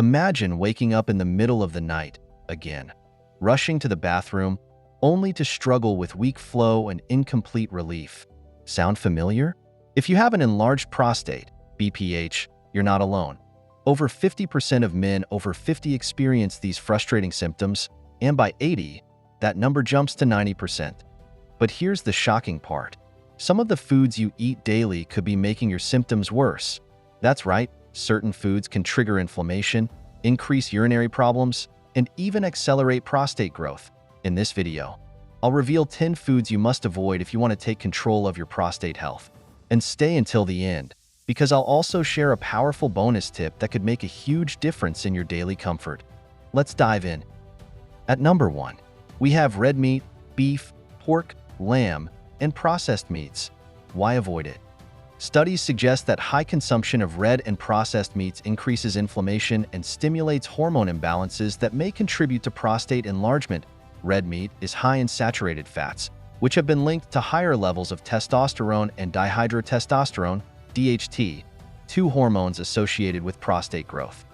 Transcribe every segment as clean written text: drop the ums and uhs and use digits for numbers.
Imagine waking up in the middle of the night, again, rushing to the bathroom, only to struggle with weak flow and incomplete relief. Sound familiar? If you have an enlarged prostate, BPH, you're not alone. Over 50% of men over 50 experience these frustrating symptoms, and by 80, that number jumps to 90%. But here's the shocking part. Some of the foods you eat daily could be making your symptoms worse. That's right, certain foods can trigger inflammation, increase urinary problems, and even accelerate prostate growth. In this video, I'll reveal 10 foods you must avoid if you want to take control of your prostate health. And stay until the end, because I'll also share a powerful bonus tip that could make a huge difference in your daily comfort. Let's dive in. At number 1, we have red meat, beef, pork, lamb, and processed meats. Why avoid it? Studies suggest that high consumption of red and processed meats increases inflammation and stimulates hormone imbalances that may contribute to prostate enlargement. Red meat is high in saturated fats, which have been linked to higher levels of testosterone and dihydrotestosterone, DHT, two hormones associated with prostate growth.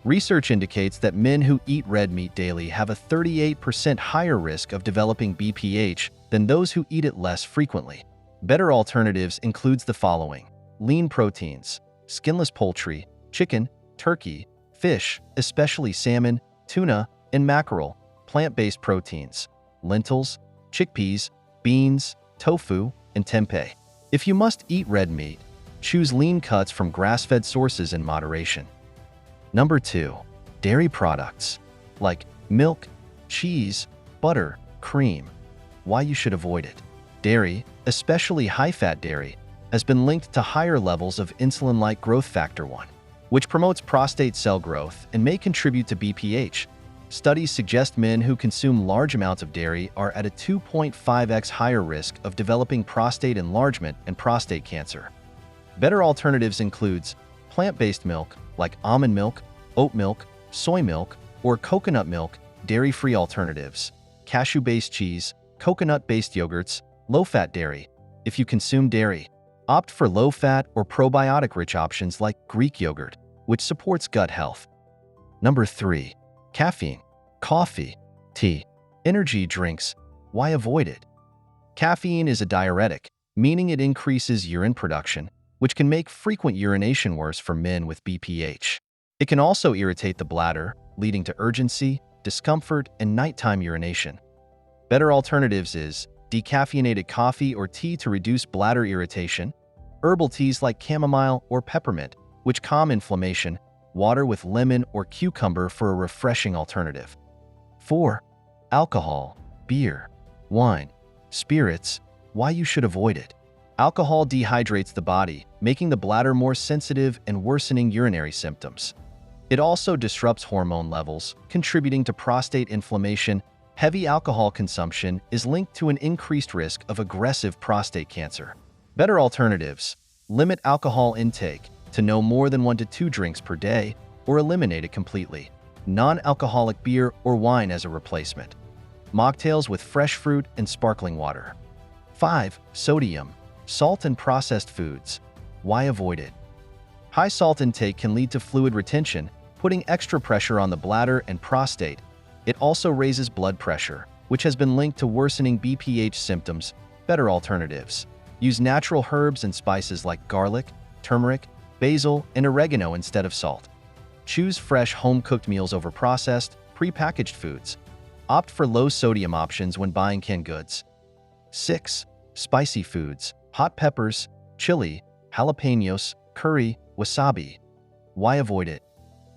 Research indicates that men who eat red meat daily have a 38% higher risk of developing BPH than those who eat it less frequently. Better alternatives includes the following: lean proteins, skinless poultry, chicken, turkey, fish, especially salmon, tuna, and mackerel, plant-based proteins, lentils, chickpeas, beans, tofu, and tempeh. If you must eat red meat, choose lean cuts from grass-fed sources in moderation. Number 2, dairy products, like milk, cheese, butter, cream. Why you should avoid it? Dairy, especially high-fat dairy, has been linked to higher levels of insulin-like growth factor 1, which promotes prostate cell growth and may contribute to BPH. Studies suggest men who consume large amounts of dairy are at a 2.5x higher risk of developing prostate enlargement and prostate cancer. Better alternatives includes plant-based milk, like almond milk, oat milk, soy milk, or coconut milk, dairy-free alternatives, cashew-based cheese, coconut-based yogurts, low-fat dairy. If you consume dairy, opt for low-fat or probiotic-rich options like Greek yogurt, which supports gut health. Number 3, caffeine, coffee, tea, energy drinks. Why avoid it? Caffeine is a diuretic, meaning it increases urine production, which can make frequent urination worse for men with BPH. It can also irritate the bladder, leading to urgency, discomfort, and nighttime urination. Better alternatives is decaffeinated coffee or tea to reduce bladder irritation, herbal teas like chamomile or peppermint, which calm inflammation, water with lemon or cucumber for a refreshing alternative. 4. Alcohol, beer, wine, spirits. Why you should avoid it? Alcohol dehydrates the body, making the bladder more sensitive and worsening urinary symptoms. It also disrupts hormone levels, contributing to prostate inflammation. Heavy alcohol consumption is linked to an increased risk of aggressive prostate cancer. Better alternatives: limit alcohol intake to no more than 1 to 2 drinks per day, or eliminate it completely. Non-alcoholic beer or wine as a replacement. Mocktails with fresh fruit and sparkling water. 5. Sodium, salt, and processed foods. Why avoid it? High salt intake can lead to fluid retention, putting extra pressure on the bladder and prostate. It also raises blood pressure, which has been linked to worsening BPH symptoms. Better alternatives: use natural herbs and spices like garlic, turmeric, basil, and oregano instead of salt. Choose fresh home-cooked meals over processed, pre-packaged foods. Opt for low-sodium options when buying canned goods. 6. Spicy foods, hot peppers, chili, jalapenos, curry, wasabi. Why avoid it?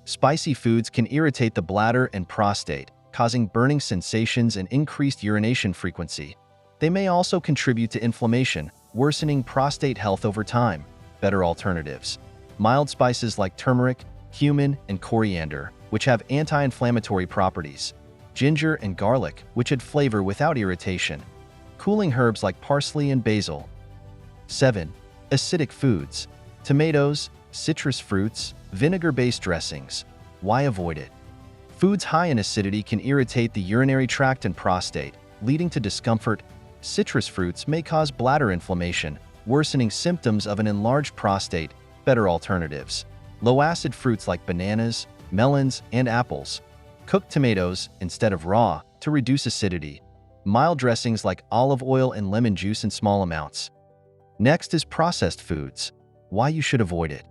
Spicy foods can irritate the bladder and prostate, causing burning sensations and increased urination frequency. They may also contribute to inflammation, worsening prostate health over time. Better alternatives: mild spices like turmeric, cumin, and coriander, which have anti-inflammatory properties. Ginger and garlic, which add flavor without irritation. Cooling herbs like parsley and basil. 7. Acidic foods, tomatoes, citrus fruits, vinegar-based dressings. Why avoid it? Foods high in acidity can irritate the urinary tract and prostate, leading to discomfort. Citrus fruits may cause bladder inflammation, worsening symptoms of an enlarged prostate. Better alternatives: low-acid fruits like bananas, melons, and apples. Cooked tomatoes instead of raw to reduce acidity. Mild dressings like olive oil and lemon juice in small amounts. Next is processed foods. Why you should avoid it.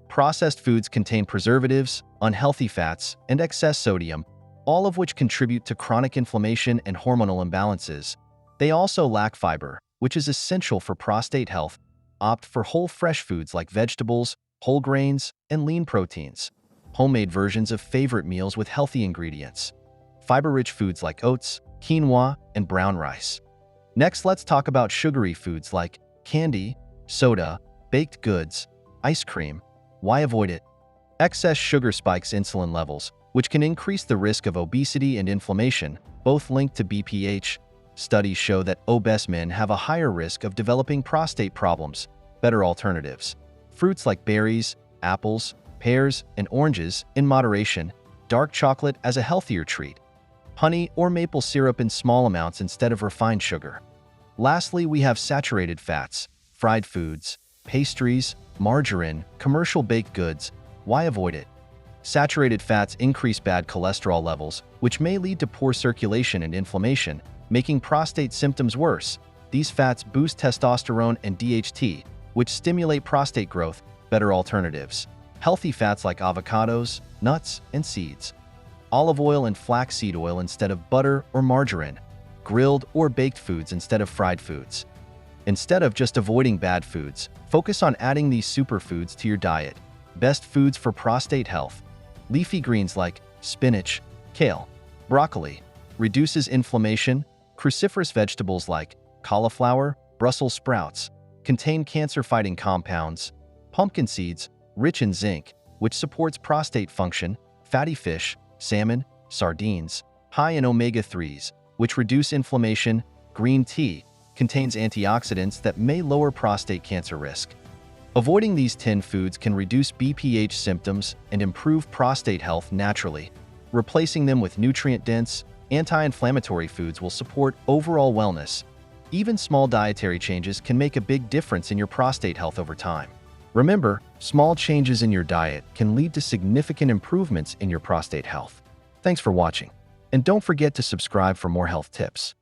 Processed foods contain preservatives, unhealthy fats, and excess sodium, all of which contribute to chronic inflammation and hormonal imbalances. They also lack fiber, which is essential for prostate health. Opt for whole fresh foods like vegetables, whole grains, and lean proteins. Homemade versions of favorite meals with healthy ingredients. Fiber-rich foods like oats, quinoa, and brown rice. Next, let's talk about sugary foods like candy, soda, baked goods, ice cream. Why avoid it? Excess sugar spikes insulin levels, which can increase the risk of obesity and inflammation, both linked to BPH. Studies show that obese men have a higher risk of developing prostate problems. Better alternatives. Fruits like berries, apples, pears, and oranges in moderation. Dark chocolate as a healthier treat. Honey or maple syrup in small amounts instead of refined sugar. Lastly, we have saturated fats, fried foods, pastries, margarine, commercial baked goods. Why avoid it? Saturated fats increase bad cholesterol levels, which may lead to poor circulation and inflammation, making prostate symptoms worse. These fats boost testosterone and DHT, which stimulate prostate growth. Better alternatives. Healthy fats like avocados, nuts, and seeds. Olive oil and flaxseed oil instead of butter or margarine. Grilled or baked foods instead of fried foods. Instead of just avoiding bad foods, focus on adding these superfoods to your diet. Best foods for prostate health. Leafy greens like spinach, kale, broccoli. Reduces inflammation. Cruciferous vegetables like cauliflower, Brussels sprouts. Contain cancer-fighting compounds. Pumpkin seeds, rich in zinc, which supports prostate function. Fatty fish, salmon, sardines. High in omega-3s, which reduce inflammation. Green tea contains antioxidants that may lower prostate cancer risk. Avoiding these 10 foods can reduce BPH symptoms and improve prostate health naturally. Replacing them with nutrient-dense, anti-inflammatory foods will support overall wellness. Even small dietary changes can make a big difference in your prostate health over time. Remember, small changes in your diet can lead to significant improvements in your prostate health. Thanks for watching, and don't forget to subscribe for more health tips.